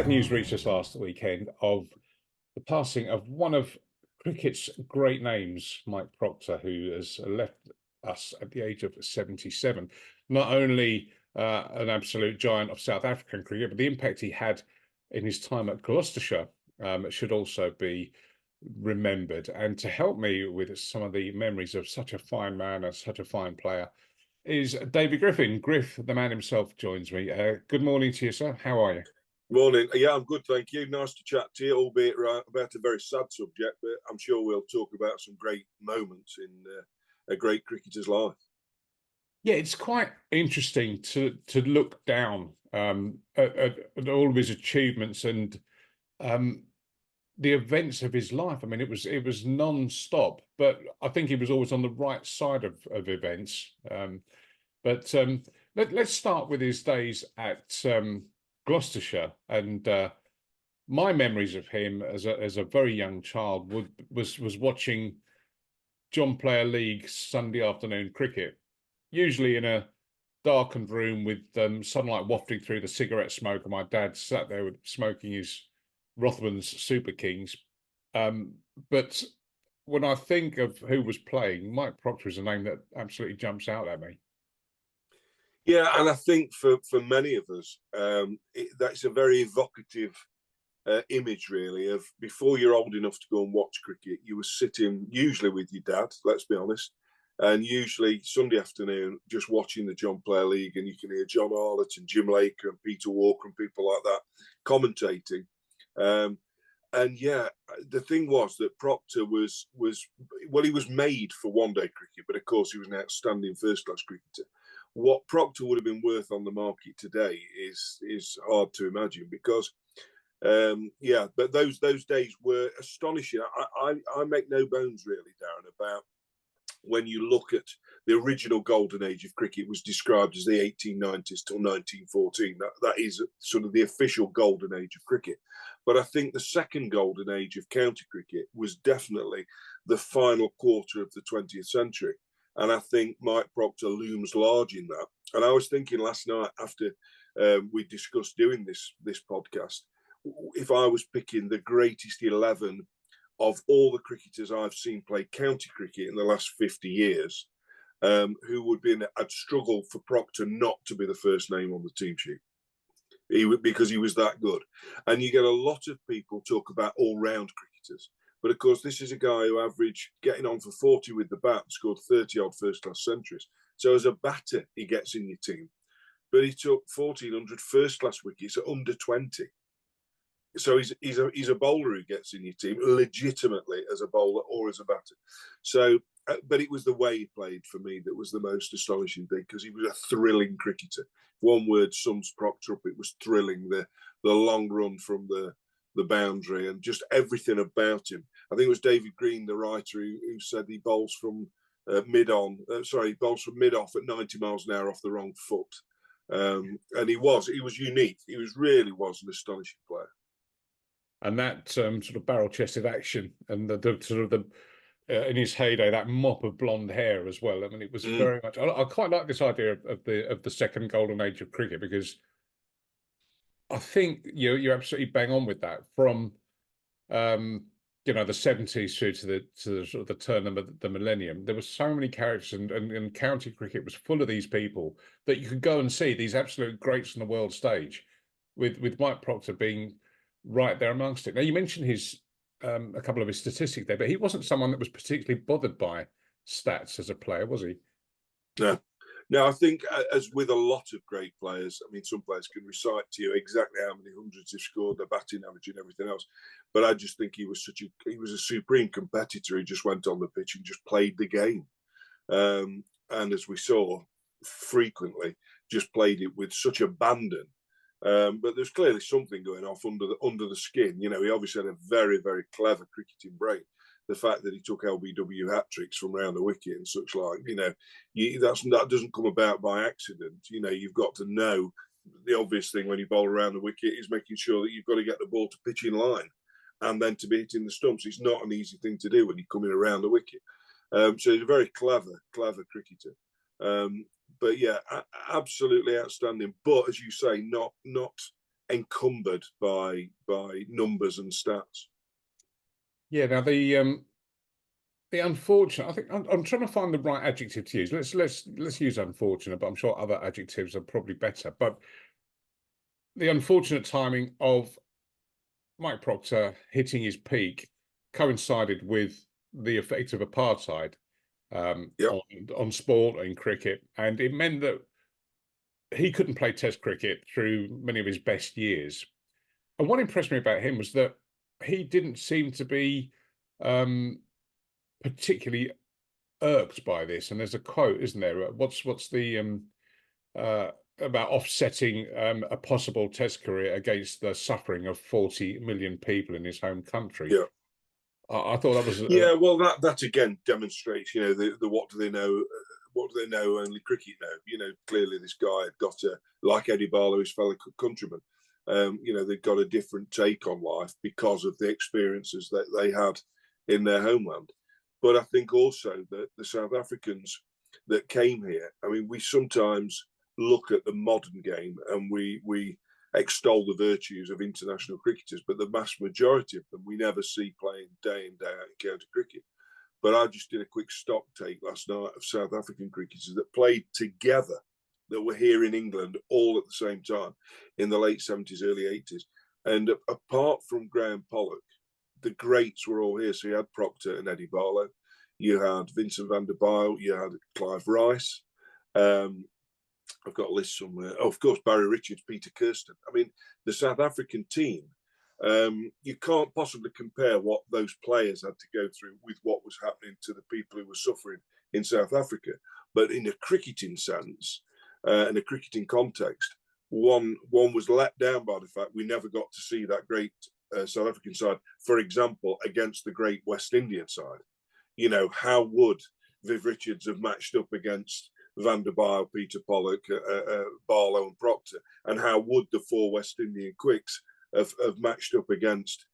sad news reached us last weekend of the passing of one of cricket's great names, Mike Procter, who has left us at the age of 77. Not only an absolute giant of South African cricket, but the impact he had in his time at Gloucestershire should also be remembered. And to help me with some of the memories of such a fine man and such a fine player is David Griffin. Griff, the man himself, joins me. Good morning to you, sir. How are you? Morning. Yeah, I'm good, thank you. Nice to chat to you, albeit about a very sad subject, but I'm sure we'll talk about some great moments in a great cricketer's life. Yeah, it's quite interesting to look down at all of his achievements and the events of his life. I mean, it was non-stop, but I think he was always on the right side of events. Let's start with his days at Gloucestershire, and my memories of him as a very young child was watching John Player League Sunday afternoon cricket, usually in a darkened room with sunlight wafting through the cigarette smoke, and my dad sat there smoking his Rothman's Super Kings. But when I think of who was playing, Mike Procter is a name that absolutely jumps out at me. Yeah, and I think for many of us, that's a very evocative image, really, of before you're old enough to go and watch cricket, you were sitting usually with your dad, let's be honest, and usually Sunday afternoon just watching the John Player League, and you can hear John Arlott and Jim Laker and Peter Walker and people like that commentating. And yeah, the thing was that Procter was he was made for one-day cricket, but of course he was an outstanding first-class cricketer. What Procter would have been worth on the market today is hard to imagine because, but those days were astonishing. I make no bones really, Darren, about when you look at the original golden age of cricket was described as the 1890s till 1914. That is sort of the official golden age of cricket. But I think the second golden age of county cricket was definitely the final quarter of the 20th century. And I think Mike Procter looms large in that. And I was thinking last night after we discussed doing this podcast, if I was picking the greatest 11 of all the cricketers I've seen play county cricket in the last 50 years, who would be I'd struggle for Procter not to be the first name on the team sheet. Because he was that good. And you get a lot of people talk about all-round cricketers. But of course, this is a guy who averaged getting on for 40 with the bat and scored 30-odd first-class centuries. So as a batter, he gets in your team. But he took 1,400 first-class wickets at under 20. So he's a bowler who gets in your team legitimately as a bowler or as a batter. So, but it was the way he played for me that was the most astonishing thing because he was a thrilling cricketer. One word sums Procter up: it was thrilling. The long run from the boundary and just everything about him. I think it was David Green, the writer, who said he bowls from mid-off at 90 miles an hour off the wrong foot. And he was unique. He really was an astonishing player. And that sort of barrel-chested action and the sort of in his heyday, that mop of blonde hair as well. I mean, it was very much. I quite like this idea of the second golden age of cricket because I think you're absolutely bang on with that. From the 70s through to the sort of the turn of the millennium, there were so many characters, and county cricket was full of these people that you could go and see these absolute greats on the world stage, with Mike Procter being right there amongst it. Now, you mentioned a couple of his statistics there, but he wasn't someone that was particularly bothered by stats as a player, was he? No, I think as with a lot of great players, I mean, some players can recite to you exactly how many hundreds they've scored, their batting average and everything else. But I just think he was a supreme competitor. He just went on the pitch and just played the game. And as we saw frequently, just played it with such abandon. But there's clearly something going off under the skin. He obviously had a very, very clever cricketing brain. The fact that he took LBW hat-tricks from round the wicket and such like, that doesn't come about by accident. You've got to know the obvious thing when you bowl around the wicket is making sure that you've got to get the ball to pitch in line and then to be hitting the stumps. It's not an easy thing to do when you're coming around the wicket. So he's a very clever cricketer. But yeah, absolutely outstanding. But as you say, not encumbered by numbers and stats. Yeah. Now the unfortunate, I think I'm trying to find the right adjective to use. Let's use unfortunate, but I'm sure other adjectives are probably better. But the unfortunate timing of Mike Procter hitting his peak coincided with the effect of apartheid Yep. on sport in cricket, and it meant that he couldn't play Test cricket through many of his best years. And what impressed me about him was that he didn't seem to be particularly irked by this. And there's a quote, isn't there? What's the about offsetting a possible Test career against the suffering of 40 million people in his home country. Yeah. I thought that was yeah. Well, that again demonstrates, the what do they know? What do they know? Only cricket know. Clearly this guy had got like Eddie Barlow, his fellow countryman. They've got a different take on life because of the experiences that they had in their homeland. But I think also that the South Africans that came here, I mean, we sometimes look at the modern game and we extol the virtues of international cricketers, but the vast majority of them we never see playing day in, day out in county cricket. But I just did a quick stock take last night of South African cricketers that played together, that were here in England all at the same time in the late 70s, early 80s. And apart from Graham Pollock, the greats were all here. So you had Proctor and Eddie Barlow, you had Vincent van der Bijl, you had Clive Rice. I've got a list somewhere. Oh, of course, Barry Richards, Peter Kirsten. I mean, the South African team, you can't possibly compare what those players had to go through with what was happening to the people who were suffering in South Africa. But in a cricketing sense, in a cricketing context, one was let down by the fact we never got to see that great South African side, for example, against the great West Indian side. How would Viv Richards have matched up against Van der Bijl, Peter Pollock, Barlow and Proctor? And how would the four West Indian quicks have matched up against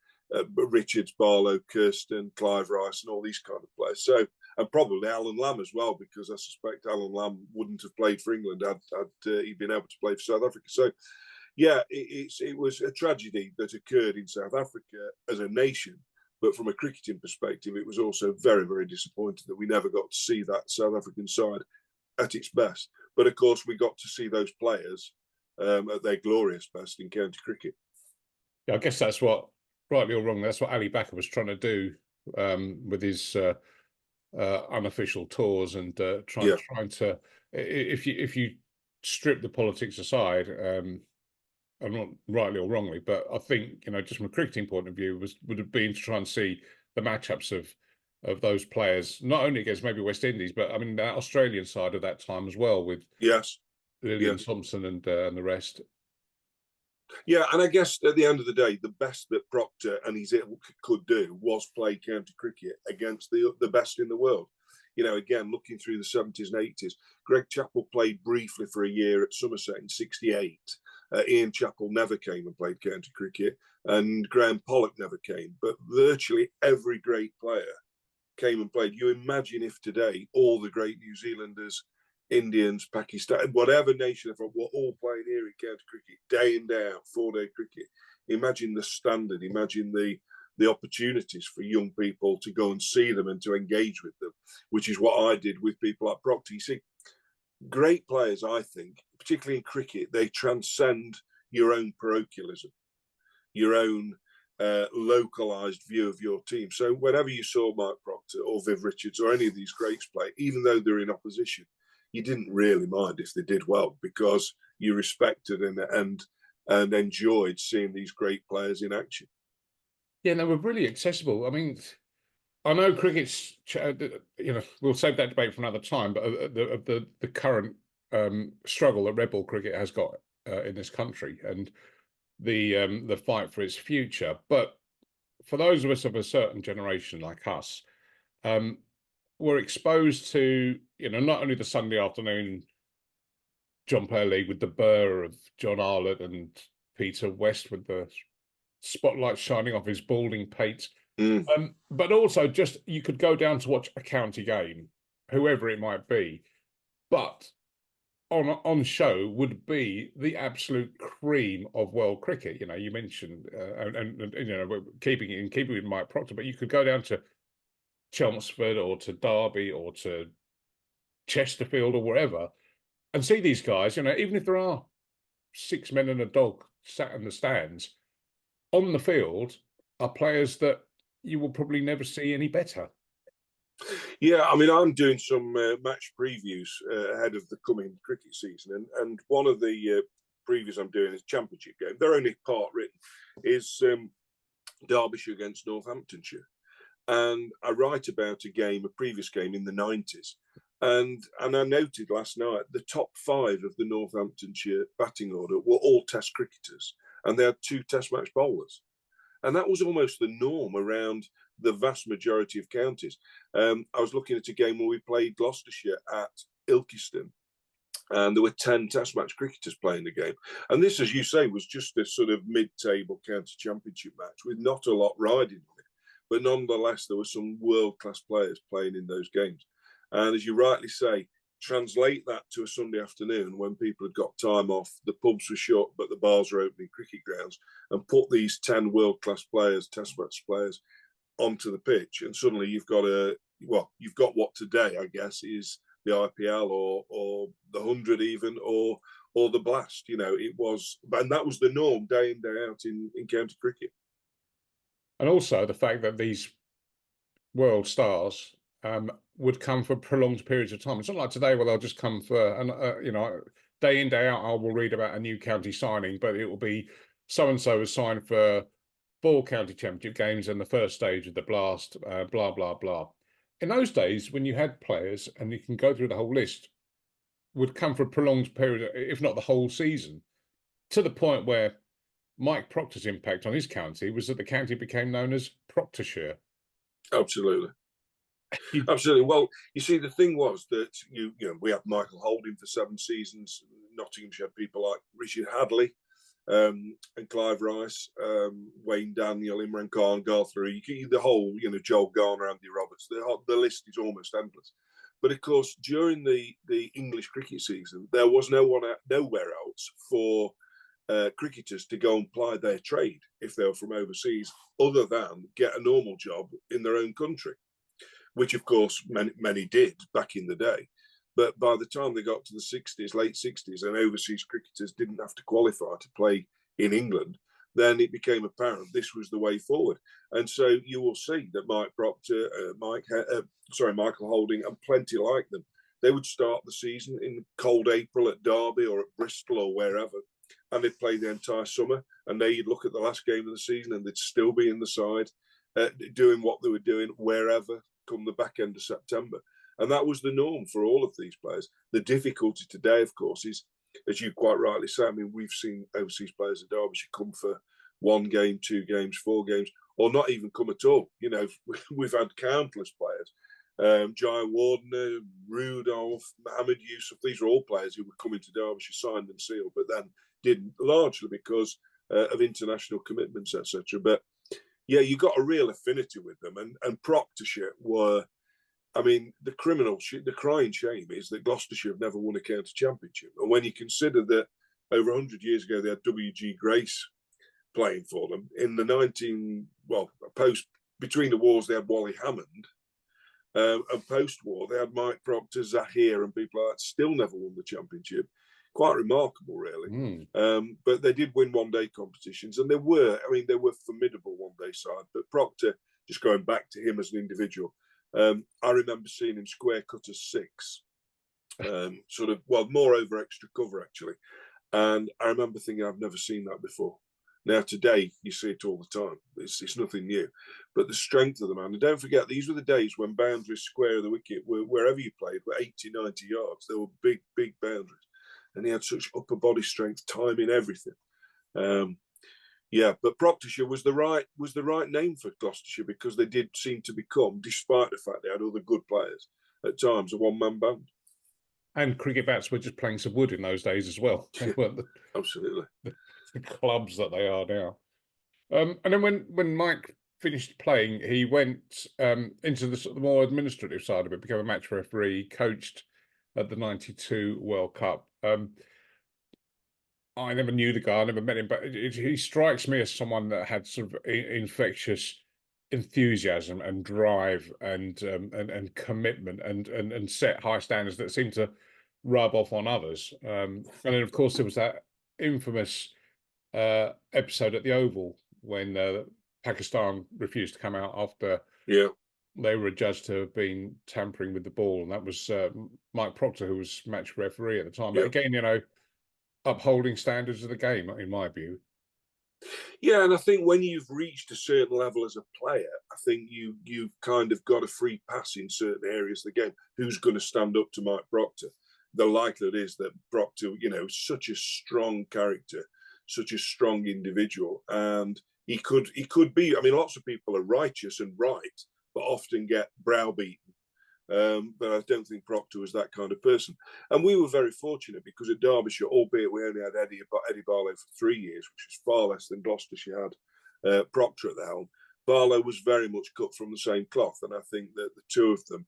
Richards, Barlow, Kirsten, Clive Rice and all these kind of players? So, and probably Alan Lamb as well, because I suspect Alan Lamb wouldn't have played for England had he been able to play for South Africa. So, yeah, it was a tragedy that occurred in South Africa as a nation. But from a cricketing perspective, it was also very, very disappointing that we never got to see that South African side at its best. But of course, we got to see those players at their glorious best in county cricket. Yeah, I guess that's what, rightly or wrongly, that's what Ali Backer was trying to do with his unofficial tours and trying to, if you strip the politics aside, I'm not rightly or wrongly, but I think, just from a cricketing point of view, would have been to try and see the matchups of those players, not only against maybe West Indies, but I mean the Australian side of that time as well, with Lillian Thompson and the rest. Yeah, and I guess at the end of the day, the best that Proctor and his ilk could do was play county cricket against the best in the world. Again, looking through the 70s and 80s, Greg Chappell played briefly for a year at Somerset in '68. Ian Chappell never came and played county cricket, and Graham Pollock never came. But virtually every great player came and played. You imagine if today all the great New Zealanders, Indians, Pakistan, whatever nation they're from, were all playing here in county cricket, day in, day out, 4-day cricket. Imagine the standard, imagine the opportunities for young people to go and see them and to engage with them, which is what I did with people like Proctor. You see, great players, I think, particularly in cricket, they transcend your own parochialism, your own localised view of your team. So whenever you saw Mike Proctor or Viv Richards or any of these greats play, even though they're in opposition, you didn't really mind if they did well, because you respected and enjoyed seeing these great players in action. Yeah, they were really accessible. I mean, I know cricket's, we'll save that debate for another time, but the current struggle that red ball cricket has got in this country and the fight for its future. But for those of us of a certain generation like us, we're exposed to, not only the Sunday afternoon John Player League with the burr of John Arlott and Peter West with the spotlight shining off his balding pate. But also just you could go down to watch a county game, whoever it might be. But on show would be the absolute cream of world cricket. You know, you mentioned and you know, keeping with Mike Proctor, but you could go down to Chelmsford or to Derby or to Chesterfield or wherever and see these guys. You know, even if there are 6 men and a dog sat in the stands, on the field are players that you will probably never see any better. Yeah, I mean, I'm doing some match previews ahead of the coming cricket season, and one of the previews I'm doing is Championship game. They're only part written. Is Derbyshire against Northamptonshire, and I write about a previous game in the 90s, and I noted last night the top 5 of the Northamptonshire batting order were all Test cricketers, and they had 2 Test match bowlers, and that was almost the norm around the vast majority of counties. I was looking at a game where we played Gloucestershire at Ilkeston, and there were 10 Test match cricketers playing the game. And this, as you say, was just a sort of mid-table county championship match with not a lot riding on it. But nonetheless, there were some world-class players playing in those games. And as you rightly say, translate that to a Sunday afternoon when people had got time off, the pubs were shut, but the bars were open in cricket grounds, and put these 10 world-class players, Test match players, onto the pitch, and suddenly you've got what today, I guess, is the IPL or the 100 even, or the Blast. You know, it was, and that was the norm day in, day out in county cricket. And also the fact that these world stars would come for prolonged periods of time. It's not like today where they'll just come for, and you know, day in, day out, I will read about a new county signing, but it will be so-and-so was signed for 4 county championship games and the first stage of the Blast, blah, blah, blah. In those days, when you had players, and you can go through the whole list, would come for a prolonged period, if not the whole season, to the point where Mike Proctor's impact on his county was that the county became known as Proctorshire. Absolutely. Absolutely. Well, you see, the thing was that you know we had Michael Holding for 7 seasons. Nottinghamshire had people like Richard Hadley, and Clive Rice, Wayne Daniel, Imran Khan, Garth the whole, you know, Joel Garner, Andy Roberts. The list is almost endless. But of course, during the English cricket season, there was nowhere else for cricketers to go and ply their trade if they were from overseas, other than get a normal job in their own country, which of course many did back in the day. But by the time they got to the 60s, late 60s, and overseas cricketers didn't have to qualify to play in England, then it became apparent this was the way forward. And so you will see that Mike Procter, Michael Holding, and plenty like them, they would start the season in cold April at Derby or at Bristol or wherever, and they'd play the entire summer. And they'd look at the last game of the season and they'd still be in the side, doing what they were doing wherever come the back end of September. And that was the norm for all of these players. The difficulty today, of course, is, as you quite rightly say, I mean, we've seen overseas players at Derbyshire come for 1 game, 2 games, 4 games, or not even come at all. You know, we've had countless players. Jai Wardner, Rudolph, Mohammed Yusuf, these are all players who were coming to Derbyshire signed and sealed, but then didn't, largely because of international commitments, etc. But yeah, you got a real affinity with them. And Proctorshire were, I mean, the crying shame is that Gloucestershire have never won a county championship. And when you consider that over 100 years ago, they had W.G. Grace playing for them. In the between the wars, they had Wally Hammond. And post-war, they had Mike Procter, Zahir, and people like that, still never won the championship. Quite remarkable, really. But they did win one-day competitions, and they were formidable one-day side. But Procter, just going back to him as an individual, I remember seeing him square cut as 6, more over extra cover, actually. And I remember thinking, I've never seen that before. Now, today, you see it all the time. It's nothing new. But the strength of the man, and don't forget, these were the days when boundaries square of the wicket, wherever you played, were 80, 90 yards. They were big, big boundaries. And he had such upper body strength, timing, everything. But Proctorshire was the right name for Gloucestershire, because they did seem to become, despite the fact they had other good players, at times a one-man band. And cricket bats were just planks of wood in those days as well. They weren't absolutely the clubs that they are now. And then when Mike finished playing, he went into the sort of more administrative side of it, became a match referee, coached at the '92 World Cup. I never knew the guy, I never met him, but he strikes me as someone that had sort of infectious enthusiasm and drive and commitment and set high standards that seem to rub off on others. And then, of course, there was that infamous episode at the Oval when Pakistan refused to come out after they were adjudged to have been tampering with the ball, and that was Mike Procter, who was match referee at the time. But again, you know, upholding standards of the game, in my view. Yeah, and I think when you've reached a certain level as a player, I think you've kind of got a free pass in certain areas of the game. Who's going to stand up to Mike Procter? The likelihood is that Procter, you know, such a strong character, such a strong individual, and he could be. I mean, lots of people are righteous and right, but often get browbeaten. But I don't think Proctor was that kind of person. And we were very fortunate because at Derbyshire, albeit we only had Eddie Barlow for 3 years, which is far less than Gloucestershire had Proctor at the helm, Barlow was very much cut from the same cloth. And I think that the two of them,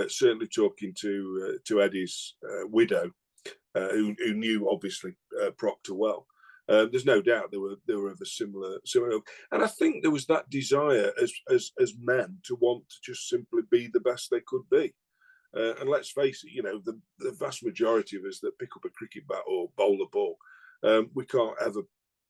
certainly talking to Eddie's widow, who knew obviously Proctor well, there's no doubt they were of a similar, and I think there was that desire as men to want to just simply be the best they could be. And let's face it, you know, the vast majority of us that pick up a cricket bat or bowl a ball, we can't ever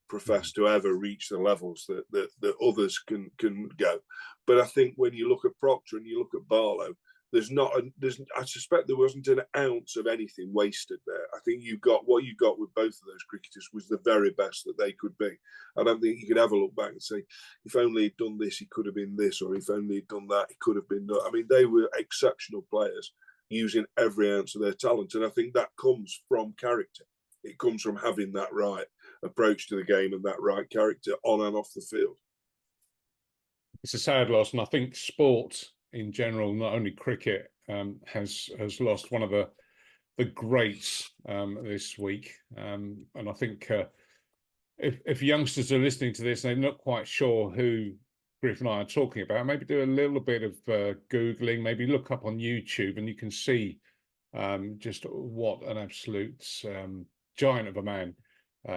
profess to ever reach the levels that others can go. But I think when you look at Proctor and you look at Barlow, I suspect there wasn't an ounce of anything wasted there. I think what you got with both of those cricketers was the very best that they could be. I don't think you could ever look back and say, if only he'd done this, he could have been this, or if only he'd done that, he could have been that. I mean, they were exceptional players using every ounce of their talent. And I think that comes from character. It comes from having that right approach to the game and that right character on and off the field. It's a sad loss, and I think sport in general, not only cricket, has lost one of the greats this week. And I think if youngsters are listening to this and they're not quite sure who Griff and I are talking about, maybe do a little bit of Googling, maybe look up on YouTube, and you can see just what an absolute giant of a man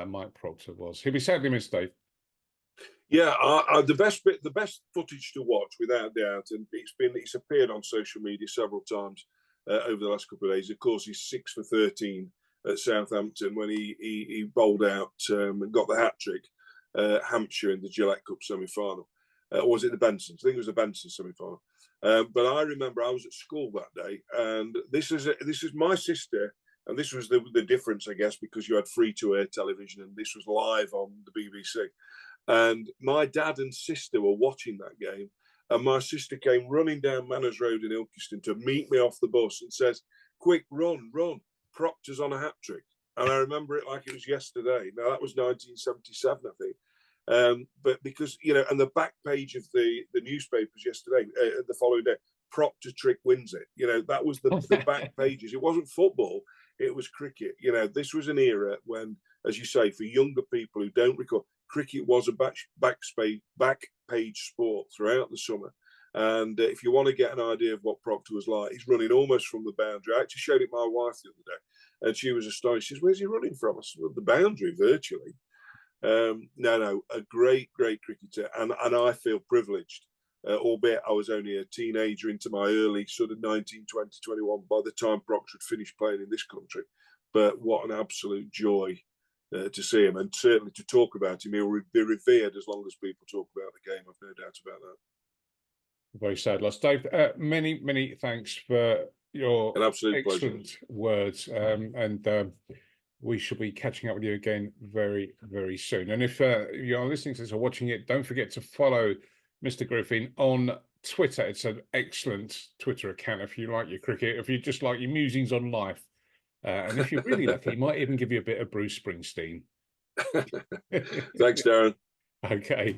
Mike Procter was. He'll be sadly missed, Dave. Yeah, the best footage to watch, without doubt, and it's appeared on social media several times over the last couple of days. Of course, he's 6 for 13 at Southampton when he bowled out and got the hat trick, Hampshire in the Gillette Cup semi-final. Or was it the Bensons? I think it was the Benson semi-final. But I remember I was at school that day, and this is my sister. And this was the difference, I guess, because you had free-to-air television, and this was live on the BBC. And my dad and sister were watching that game, and my sister came running down Manners Road in Ilkeston to meet me off the bus and says, "Quick, run, Proctor's on a hat trick." And I remember it like it was yesterday. Now, that was 1977, I think. But because, you know, and the back page of the newspapers yesterday, the following day, Proctor trick wins it. You know, that was the back pages. It wasn't football, it was cricket. You know, this was an era when, as you say, for younger people who don't recall, cricket was a back page sport throughout the summer. And if you want to get an idea of what Proctor was like, he's running almost from the boundary. I actually showed it my wife the other day, and she was astonished. She says, "Where's he running from?" I said, "Well, the boundary, virtually." No, a great cricketer, and I feel privileged, albeit I was only a teenager into my early sort of 19, 20, 21 by the time Proctor had finished playing in this country. But what an absolute joy to see him, and certainly to talk about him. He'll be revered as long as people talk about the game. I've no doubt about that. Very sad loss, Dave. Many thanks for your excellent pleasure. words, and we shall be catching up with you again very soon. And if you are listening to this or watching it, don't forget to follow Mr. Griffin on Twitter. It's an excellent Twitter account if you like your cricket, if you just like your musings on life. And if you're really lucky, he might even give you a bit of Bruce Springsteen. Thanks, Darren. Okay.